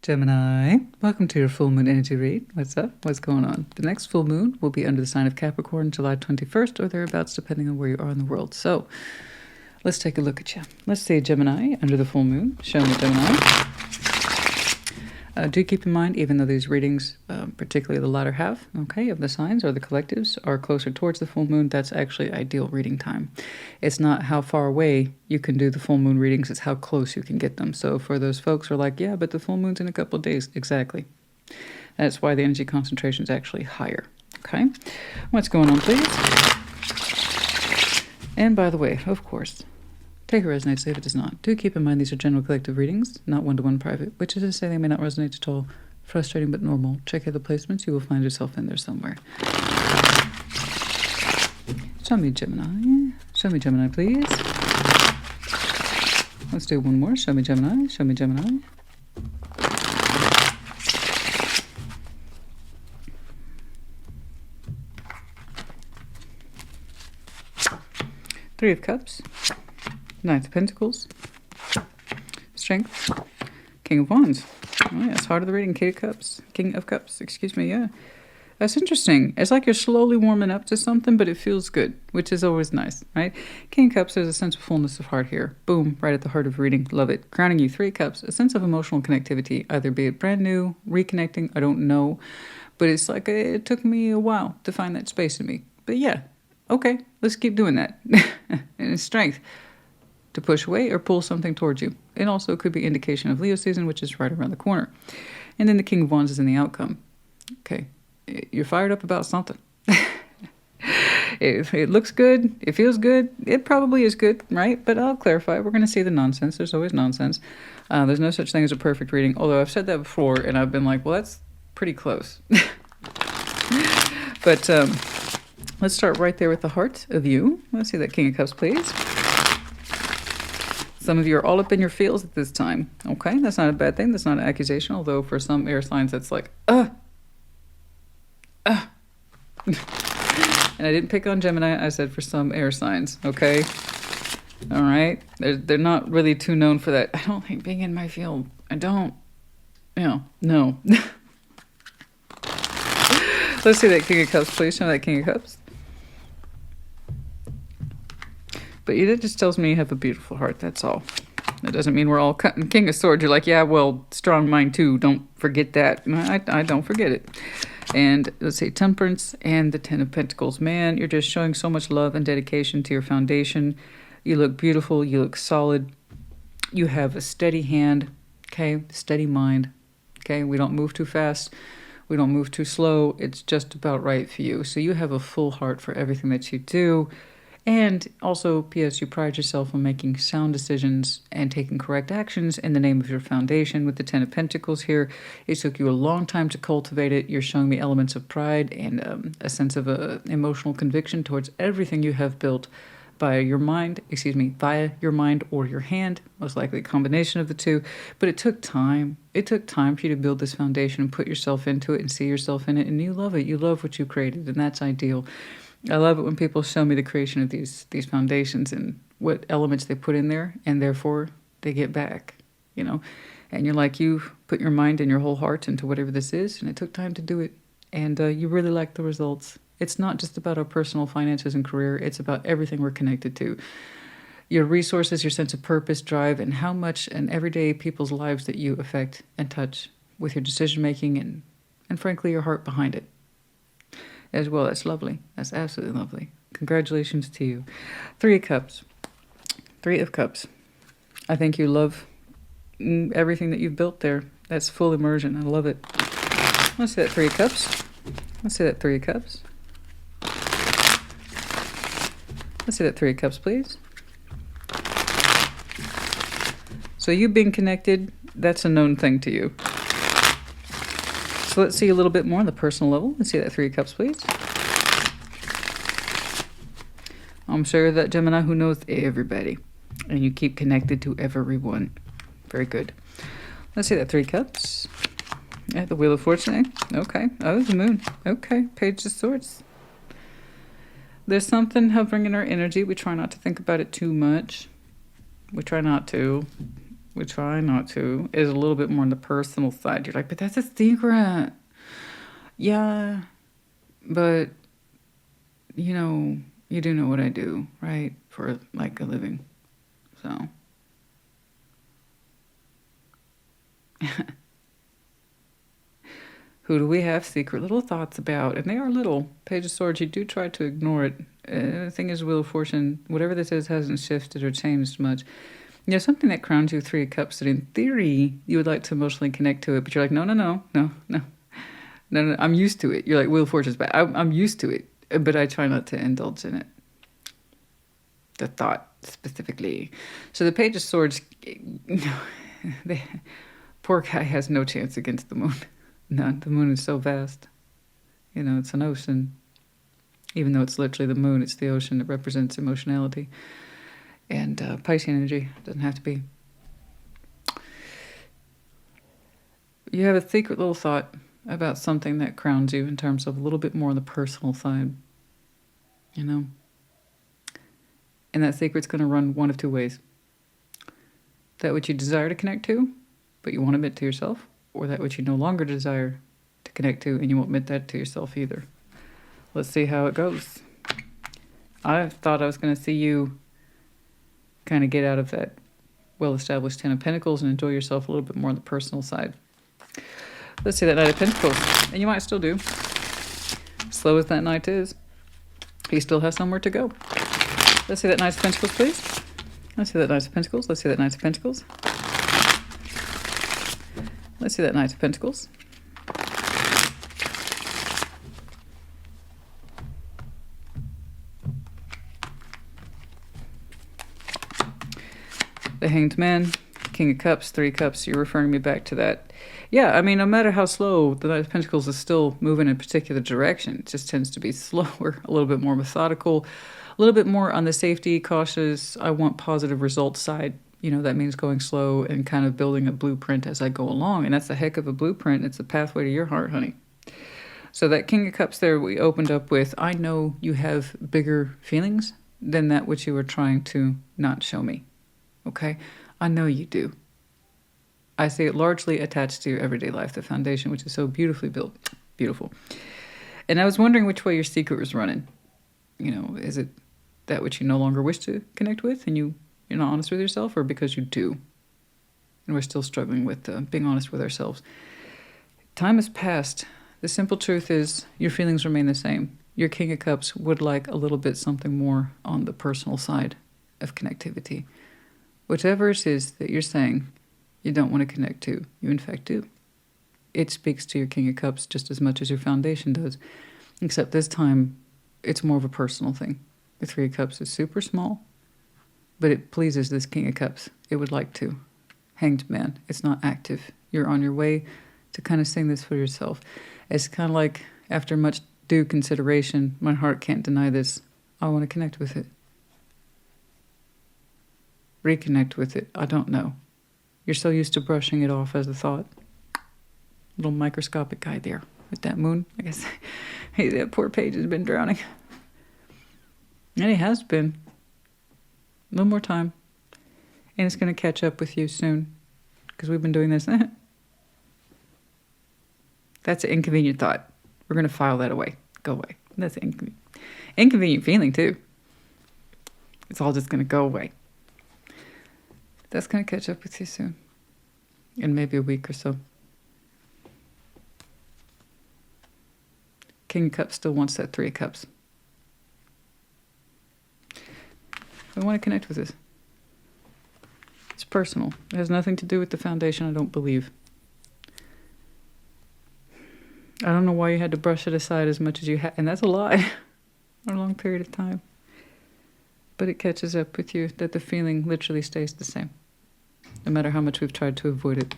Gemini, welcome to your full moon energy read. What's up? What's going on? The next full moon will be under the sign of Capricorn, July 21st or thereabouts, depending on where you are in the world. So let's take a look at you. Let's say Gemini under the full moon. Show me Gemini. Do keep in mind, even though these readings, particularly the latter half, okay, of the signs or the collectives are closer towards the full moon, that's actually ideal reading time. It's not how far away you can do the full moon readings, it's how close you can get them. So for those folks who are like, yeah, but the full moon's in a couple of days. Exactly. That's why the energy concentration is actually higher. Okay. What's going on, please? And by the way, of course, take a resonate, say if it does not. Do keep in mind these are general collective readings, not one-to-one private, which is to say they may not resonate at all. Frustrating but normal. Check out the placements. You will find yourself in there somewhere. Show me Gemini. Show me Gemini, please. Let's do one more. Show me Gemini. Show me Gemini. Three of Cups. Knight of Pentacles. Strength. King of Wands. Oh, yeah, it's heart of the reading. King of Cups. King of Cups. Excuse me. Yeah. That's interesting. It's like you're slowly warming up to something, but it feels good, which is always nice, right? King of Cups, there's a sense of fullness of heart here. Boom. Right at the heart of reading. Love it. Crowning you. Three Cups. A sense of emotional connectivity. Either be it brand new, reconnecting. I don't know. But it's like it took me a while to find that space in me. But yeah. Okay. Let's keep doing that. And it's strength. To push away or pull something towards you. It also could be indication of Leo season, which is right around the corner. And then the King of Wands is in the outcome. Okay, you're fired up about something. It looks good, it feels good, it probably is good, right? But I'll clarify, we're going to see the nonsense. There's always nonsense. There's no such thing as a perfect reading, although I've said that before, and I've been like, well, that's pretty close. But let's start right there with the heart of you. Let's see that King of Cups, please. Some of you are all up in your feels at this time. Okay, that's not a bad thing. That's not an accusation, although for some air signs, that's like, And I didn't pick on Gemini. I said for some air signs, okay? All right? They're not really too known for that. I don't think being in my field. I don't. No. Let's see that King of Cups, please. Show me that King of Cups. But it just tells me you have a beautiful heart, that's all. That doesn't mean we're all cutting King of Swords. You're like, yeah, well, strong mind too. Don't forget that. I don't forget it. And let's say Temperance and the Ten of Pentacles. Man, you're just showing so much love and dedication to your foundation. You look beautiful. You look solid. You have a steady hand, okay? Steady mind, okay? We don't move too fast. We don't move too slow. It's just about right for you. So you have a full heart for everything that you do. And also, P.S., you pride yourself on making sound decisions and taking correct actions in the name of your foundation. With the Ten of Pentacles here, it took you a long time to cultivate it. You're showing me elements of pride and a sense of emotional conviction towards everything you have built via your mind or your hand, most likely a combination of the two. But it took time. It took time for you to build this foundation and put yourself into it and see yourself in it. And you love it. You love what you created, and that's ideal. I love it when people show me the creation of these foundations and what elements they put in there, and therefore they get back, you know. And you're like, you put your mind and your whole heart into whatever this is, and it took time to do it. And you really like the results. It's not just about our personal finances and career. It's about everything we're connected to. Your resources, your sense of purpose, drive, and how much in everyday people's lives that you affect and touch with your decision-making and frankly, your heart behind it. As well, that's lovely. That's absolutely lovely. Congratulations to you. Three of Cups. Three of Cups. I think you love everything that you've built there. That's full immersion. I love it. Let's see that Three of Cups. Let's see that Three of Cups. Let's see that Three of Cups, please. So you being connected, that's a known thing to you. So let's see a little bit more on the personal level. Let's see that Three of Cups, please. I'm sure that Gemini who knows everybody. And you keep connected to everyone. Very good. Let's see that Three of Cups. Yeah, the Wheel of Fortune. Okay. Oh, the Moon. Okay. Page of Swords. There's something hovering in our energy. We try not to think about it too much. We try not to. we try not to, is a little bit more on the personal side. You're like, but that's a secret. Yeah, but, you know, you do know what I do, right? For, like, a living. So. Who do we have secret little thoughts about? And they are little. Page of Swords, you do try to ignore it. The thing is, Wheel of Fortune, whatever this is, hasn't shifted or changed much. You know, something that crowns you Three of Cups that in theory you would like to emotionally connect to it, but you're like, no, I'm used to it. You're like, Wheel of Fortune's bad. I'm used to it, but I try not to indulge in it. The thought specifically. So the Page of Swords, the poor guy has no chance against the moon. None. The moon is so vast. You know, it's an ocean. Even though it's literally the moon, it's the ocean that represents emotionality. And Piscean energy doesn't have to be. You have a secret little thought about something that crowns you in terms of a little bit more on the personal side. You know? And that secret's going to run one of two ways. That which you desire to connect to, but you won't admit to yourself, or that which you no longer desire to connect to, and you won't admit that to yourself either. Let's see how it goes. I thought I was going to see you kind of get out of that well-established Ten of Pentacles and enjoy yourself a little bit more on the personal side. Let's see that Knight of Pentacles. And you might still do. Slow as that Knight is, he still has somewhere to go. Let's see that Knight of Pentacles, please. Let's see that Knight of Pentacles. Let's see that Knight of Pentacles. Let's see that Knight of Pentacles. The Hanged Man, King of Cups, Three of Cups. You're referring me back to that. Yeah, I mean, no matter how slow, the Knight of Pentacles is still moving in a particular direction. It just tends to be slower, a little bit more methodical, a little bit more on the safety, cautious, I want positive results side. You know, that means going slow and kind of building a blueprint as I go along. And that's a heck of a blueprint. It's a pathway to your heart, honey. So that King of Cups there we opened up with, I know you have bigger feelings than that which you were trying to not show me. Okay? I know you do. I see it largely attached to your everyday life, the foundation, which is so beautifully built. Beautiful. And I was wondering which way your secret was running. You know, is it that which you no longer wish to connect with and you're not honest with yourself, or because you do? And we're still struggling with being honest with ourselves. Time has passed. The simple truth is your feelings remain the same. Your King of Cups would like a little bit something more on the personal side of connectivity. Whatever it is that you're saying you don't want to connect to, you in fact do. It speaks to your King of Cups just as much as your foundation does, except this time it's more of a personal thing. The Three of Cups is super small, but it pleases this King of Cups. It would like to. Hanged Man, it's not active. You're on your way to kind of sing this for yourself. It's kind of like, after much due consideration, my heart can't deny this. I want to connect with it. Reconnect with it. I don't know. You're so used to brushing it off as a thought. Little microscopic guy there with that moon. I guess hey, that poor page has been drowning. And it has been. A little more time. And it's going to catch up with you soon. Because we've been doing this. That's an inconvenient thought. We're going to file that away. Go away. That's an inconvenient feeling too. It's all just going to go away. That's going to catch up with you soon. In maybe a week or so. King of Cups still wants that Three of Cups. I want to connect with this. It's personal. It has nothing to do with the foundation, I don't believe. I don't know why you had to brush it aside as much as you had. And that's a lie. For a long period of time. But it catches up with you that the feeling literally stays the same. No matter how much we've tried to avoid it.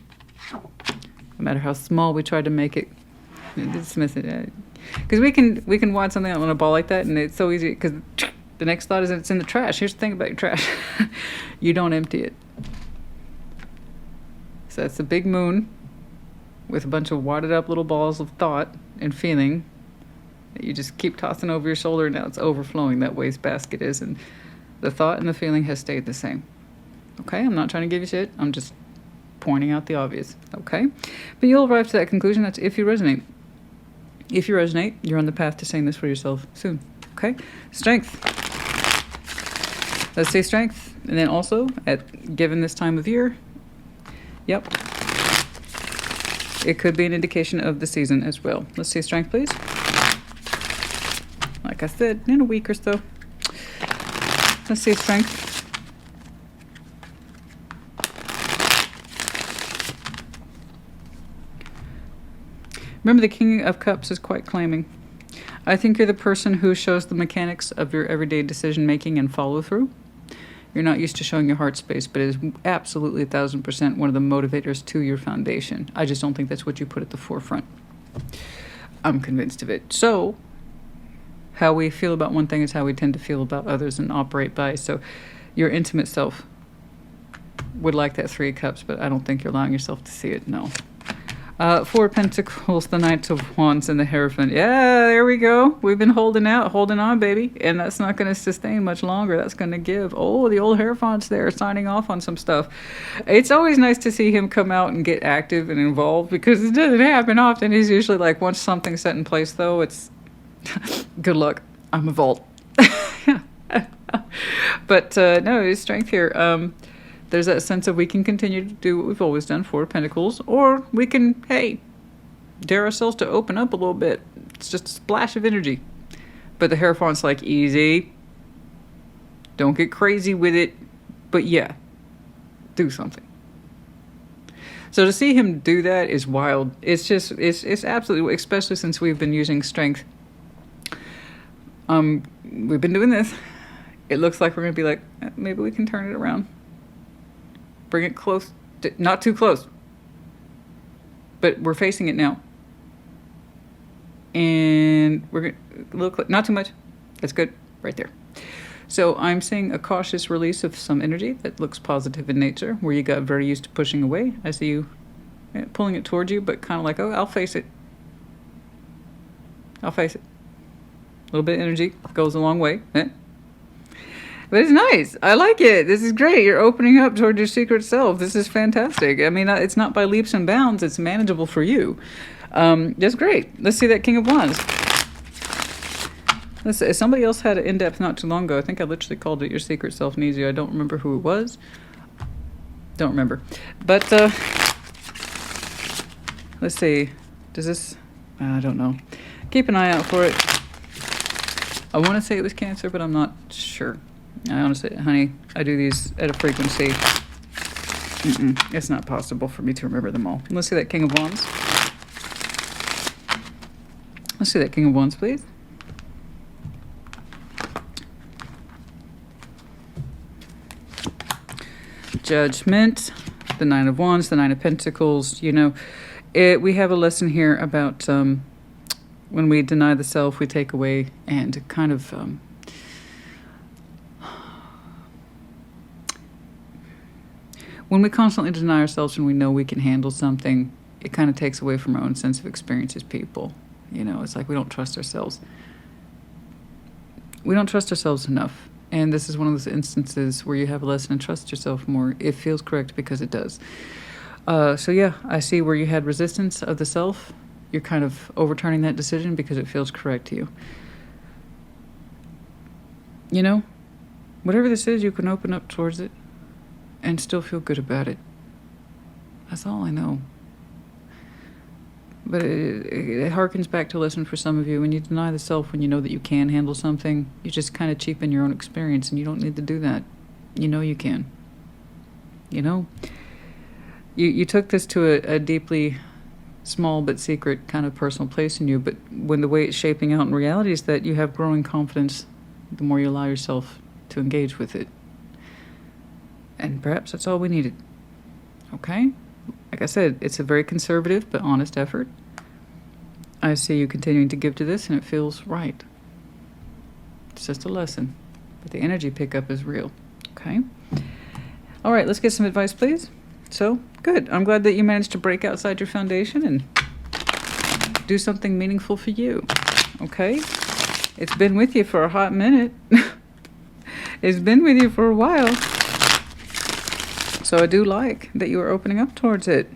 No matter how small we tried to make it. Dismiss it. Because we can watch something on a ball like that and it's so easy because the next thought is that it's in the trash. Here's the thing about your trash. You don't empty it. So that's the big moon with a bunch of wadded up little balls of thought and feeling that you just keep tossing over your shoulder and now it's overflowing. That wastebasket is. And the thought and the feeling has stayed the same. Okay, I'm not trying to give you shit. I'm just pointing out the obvious, okay? But you'll arrive to that conclusion. That's if you resonate. If you resonate, you're on the path to saying this for yourself soon, okay? Strength. Let's say strength. And then also, given this time of year, yep, it could be an indication of the season as well. Let's see strength, please. Like I said, in a week or so. Let's see strength. Remember, the King of Cups is quite claiming. I think you're the person who shows the mechanics of your everyday decision making and follow through. You're not used to showing your heart space, but it is absolutely 1,000% one of the motivators to your foundation. I just don't think that's what you put at the forefront. I'm convinced of it. So, how we feel about one thing is how we tend to feel about others and operate by. So, your intimate self would like that Three of Cups, but I don't think you're allowing yourself to see it, no. Four of Pentacles, the Knight of Wands, and the Hierophant. Yeah, there we go. We've been holding on, baby. And that's not going to sustain much longer. That's going to give. Oh, the old Hierophant's there signing off on some stuff. It's always nice to see him come out and get active and involved because it doesn't happen often. He's usually like, once something's set in place, though, it's good luck. I'm a vault. But no, his strength here. There's that sense of we can continue to do what we've always done, Four of Pentacles, or we can, hey, dare ourselves to open up a little bit. It's just a splash of energy. But the Hierophant's like, easy. Don't get crazy with it. But yeah, do something. So to see him do that is wild. It's just, it's absolutely, especially since we've been using strength. We've been doing this. It looks like we're going to be like, maybe we can turn it around. Bring it close, not too close, but we're facing it now. And we're going to look, not too much. That's good, right there. So I'm seeing a cautious release of some energy that looks positive in nature, where you got very used to pushing away. I see you pulling it towards you, but kind of like, oh, I'll face it. I'll face it. A little bit of energy goes a long way. But it's nice. I like it. This is great. You're opening up toward your secret self. This is fantastic. I mean, it's not by leaps and bounds. It's manageable for you. That's great. Let's see that King of Wands. Let's see. Somebody else had an in-depth not too long ago. I think I literally called it Your Secret Self Needs You. I don't remember who it was. Don't remember. But let's see. Does this... I don't know. Keep an eye out for it. I want to say it was Cancer, but I'm not sure. I honestly, honey, I do these at a frequency. It's not possible for me to remember them all. Let's see that King of Wands. Let's see that King of Wands, please. Judgment, the Nine of Wands, the Nine of Pentacles. You know, we have a lesson here about when we deny the self, we take away and kind of... when we constantly deny ourselves and we know we can handle something, it kind of takes away from our own sense of experience as people. You know, it's like we don't trust ourselves. We don't trust ourselves enough. And this is one of those instances where you have a lesson and trust yourself more. It feels correct because it does. So yeah, I see where you had resistance of the self. You're kind of overturning that decision because it feels correct to you. You know, whatever this is, you can open up towards it and still feel good about it. That's all I know. But it harkens back to a lesson for some of you. When you deny the self, when you know that you can handle something, you just kind of cheapen your own experience, and you don't need to do that. You know you can. You know? You took this to a deeply small but secret kind of personal place in you, but when the way it's shaping out in reality is that you have growing confidence the more you allow yourself to engage with it. And perhaps that's all we needed. Okay? Like I said, it's a very conservative but honest effort. I see you continuing to give to this, and it feels right. It's just a lesson. But the energy pickup is real. Okay? All right, let's get some advice, please. So, good. I'm glad that you managed to break outside your foundation and do something meaningful for you. Okay? It's been with you for a hot minute. It's been with you for a while. So I do like that you are opening up towards it.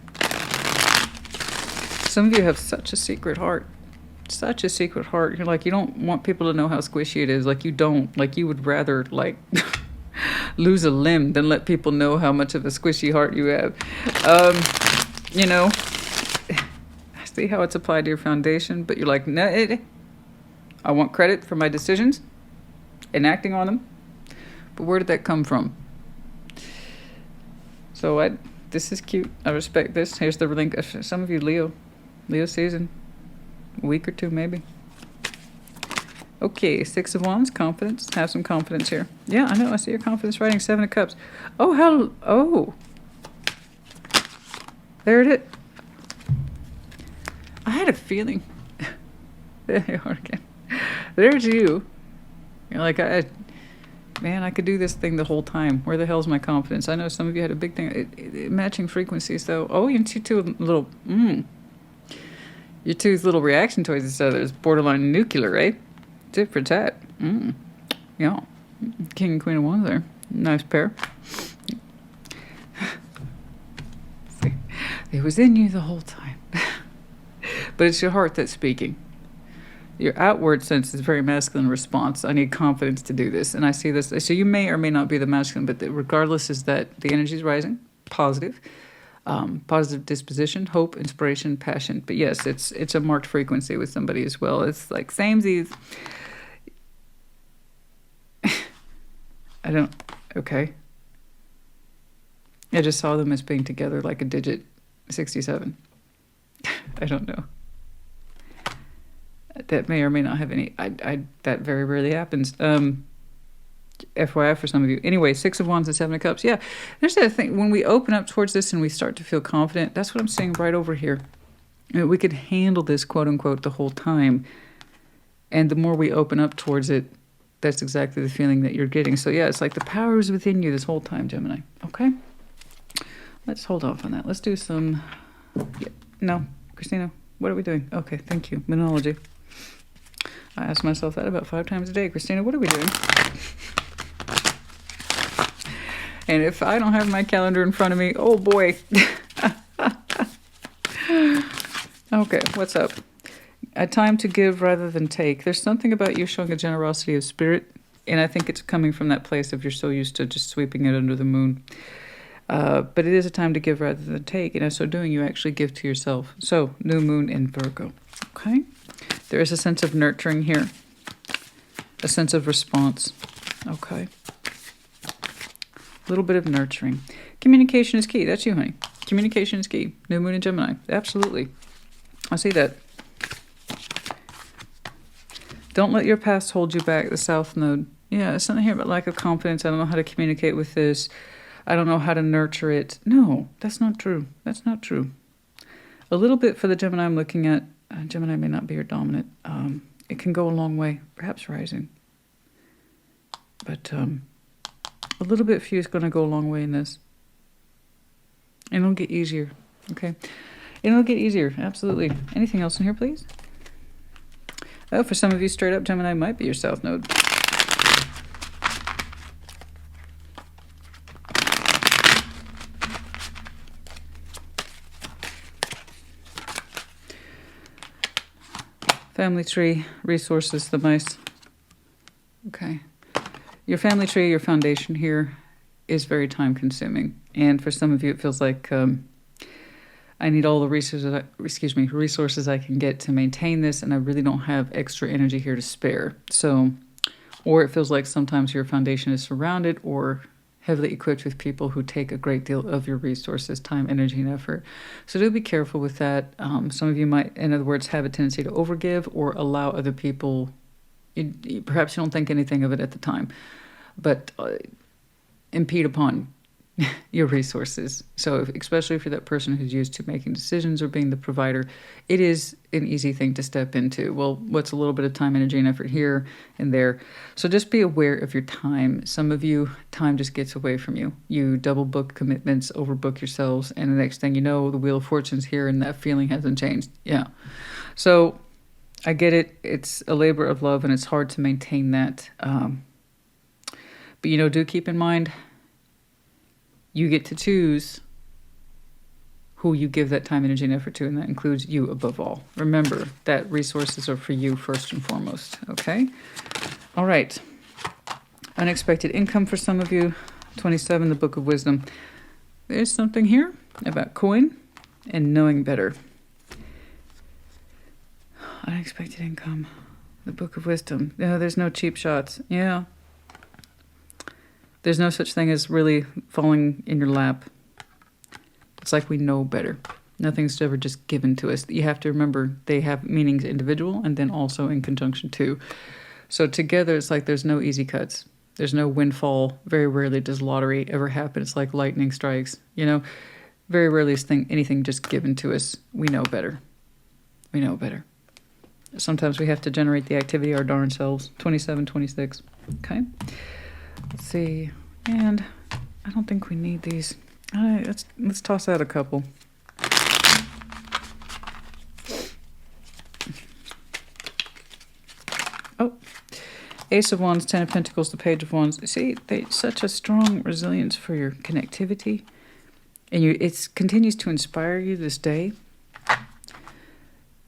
Some of you have such a secret heart. Such a secret heart. You're like, you don't want people to know how squishy it is. Like, you don't. Like, you would rather, like, lose a limb than let people know how much of a squishy heart you have. You know, I see how it's applied to your foundation, but you're like, no, I want credit for my decisions and acting on them. But where did that come from? So this is cute. I respect this. Here's the link. Some of you, Leo season. A week or two, maybe. Okay, 6 of Wands, confidence. Have some confidence here. Yeah, I know. I see your confidence writing 7 of Cups. Oh, there it is. I had a feeling. There you are again. There's you. You're like, man, I could do this thing the whole time. Where the hell's my confidence? I know some of you had a big thing. Matching frequencies, though. Oh, you see two little, your two's little reaction towards each other is borderline nuclear, right? Tit for tat. Yeah. King and Queen of Wands there. Nice pair. See, it was in you the whole time. But it's your heart that's speaking. Your outward sense is very masculine response. I need confidence to do this. And I see this. So you may or may not be the masculine, but regardless is that the energy is rising, positive. Positive disposition, hope, inspiration, passion. But yes, it's a marked frequency with somebody as well. It's like samesies. Okay. I just saw them as being together like a digit 67. I don't know. That may or may not have any, that very rarely happens. FYI for some of you. Anyway, 6 of Wands and 7 of Cups. Yeah, there's that thing. When we open up towards this and we start to feel confident, that's what I'm saying right over here. You know, we could handle this, quote unquote, the whole time. And the more we open up towards it, that's exactly the feeling that you're getting. So yeah, it's like the power is within you this whole time, Gemini. Okay? Let's hold off on that. Let's do some... Yeah. No, Christina, what are we doing? Okay, thank you. Monology. I ask myself that about 5 times a day. Christina, what are we doing? And if I don't have my calendar in front of me, oh boy. Okay, what's up? A time to give rather than take. There's something about you showing a generosity of spirit, and I think it's coming from that place of you're so used to just sweeping it under the moon. But it is a time to give rather than take, and in so doing, you actually give to yourself. So, new moon in Virgo. Okay? There is a sense of nurturing here, a sense of response. Okay? A little bit of nurturing. Communication is key. That's you, honey. Communication is key. New moon in Gemini. Absolutely. I see that. Don't let your past hold you back. The South Node. Yeah, there's something here about lack of confidence. I don't know how to communicate with this. I don't know how to nurture it. No, that's not true. That's not true. A little bit for the Gemini I'm looking at. Gemini may not be your dominant. It can go a long way. Perhaps rising. But a little bit for you is going to go a long way in this. And it'll get easier. Okay? It'll get easier. Absolutely. Anything else in here, please? Oh, for some of you, straight up, Gemini might be your South Node. Family tree, resources, the mice. Okay. Your family tree, your foundation here is very time consuming. And for some of you, it feels like I need all the resources I can get to maintain this, and I really don't have extra energy here to spare. So, or it feels like sometimes your foundation is surrounded or heavily equipped with people who take a great deal of your resources, time, energy, and effort. So do be careful with that. Some of you might, in other words, have a tendency to overgive or allow other people, perhaps you don't think anything of it at the time, but impede upon your resources. So especially if you're that person who's used to making decisions or being the provider, it is an easy thing to step into. Well, what's a little bit of time, energy, and effort here and there? So just be aware of your time. Some of you, time just gets away from you. You double book commitments, overbook yourselves, and the next thing you know, the Wheel of Fortune's here and that feeling hasn't changed. Yeah. So I get it. It's a labor of love and it's hard to maintain that. But, do keep in mind, You get to choose who you give that time, energy, and effort to, and that includes you above all. Remember that resources are for you first and foremost, okay? All right. Unexpected income for some of you. 27, the Book of Wisdom. There's something here about coin and knowing better. Unexpected income. The Book of Wisdom. No, there's no cheap shots. Yeah. There's no such thing as really falling in your lap. It's like we know better. Nothing's ever just given to us. You have to remember they have meanings individual and then also in conjunction too. So together, it's like there's no easy cuts. There's no windfall. Very rarely does lottery ever happen. It's like lightning strikes. You know, very rarely is anything just given to us. We know better. We know better. Sometimes we have to generate the activity our darn selves. 27, 26. Okay. Let's see. And I don't think we need these. Let's toss out a couple. Oh, Ace of Wands, 10 of Pentacles, the Page of Wands. See, such a strong resilience for your connectivity. And it continues to inspire you this day.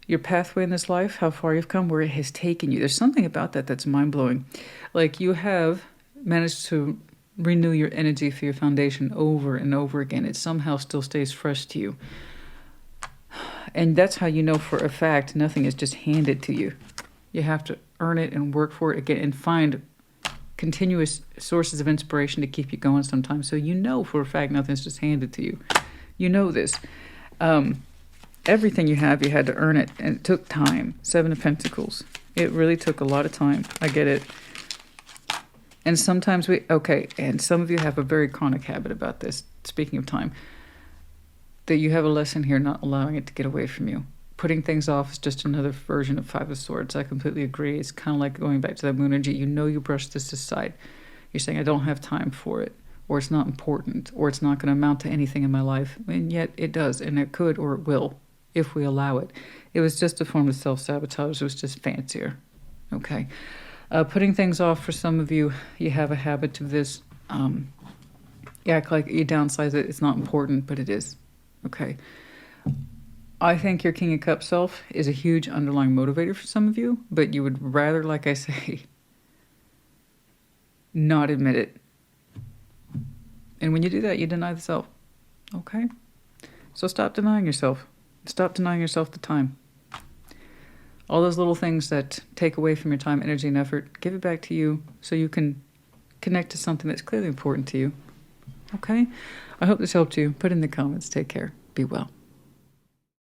Your pathway in this life, how far you've come, where it has taken you. There's something about that that's mind-blowing. Like you have managed to renew your energy for your foundation over and over again. It somehow still stays fresh to you. And that's how you know for a fact nothing is just handed to you. You have to earn it and work for it again and find continuous sources of inspiration to keep you going sometimes. So you know for a fact nothing's just handed to you. You know this. Everything you have, you had to earn it. And it took time. 7 of Pentacles. It really took a lot of time. I get it. And sometimes and some of you have a very chronic habit about this, speaking of time, that you have a lesson here not allowing it to get away from you. Putting things off is just another version of 5 of Swords. I completely agree. It's kind of like going back to that moon energy. You know you brush this aside. You're saying, I don't have time for it, or it's not important, or it's not going to amount to anything in my life. And yet it does, and it could or it will, if we allow it. It was just a form of self-sabotage. It was just fancier. Okay. Putting things off for some of you, you have a habit of this. You act like you downsize it. It's not important, but it is. Okay. I think your King of Cups self is a huge underlying motivator for some of you, but you would rather, like I say, not admit it. And when you do that, you deny the self. Okay? So stop denying yourself. Stop denying yourself the time. All those little things that take away from your time, energy, and effort, give it back to you so you can connect to something that's clearly important to you. Okay? I hope this helped you. Put in the comments. Take care. Be well.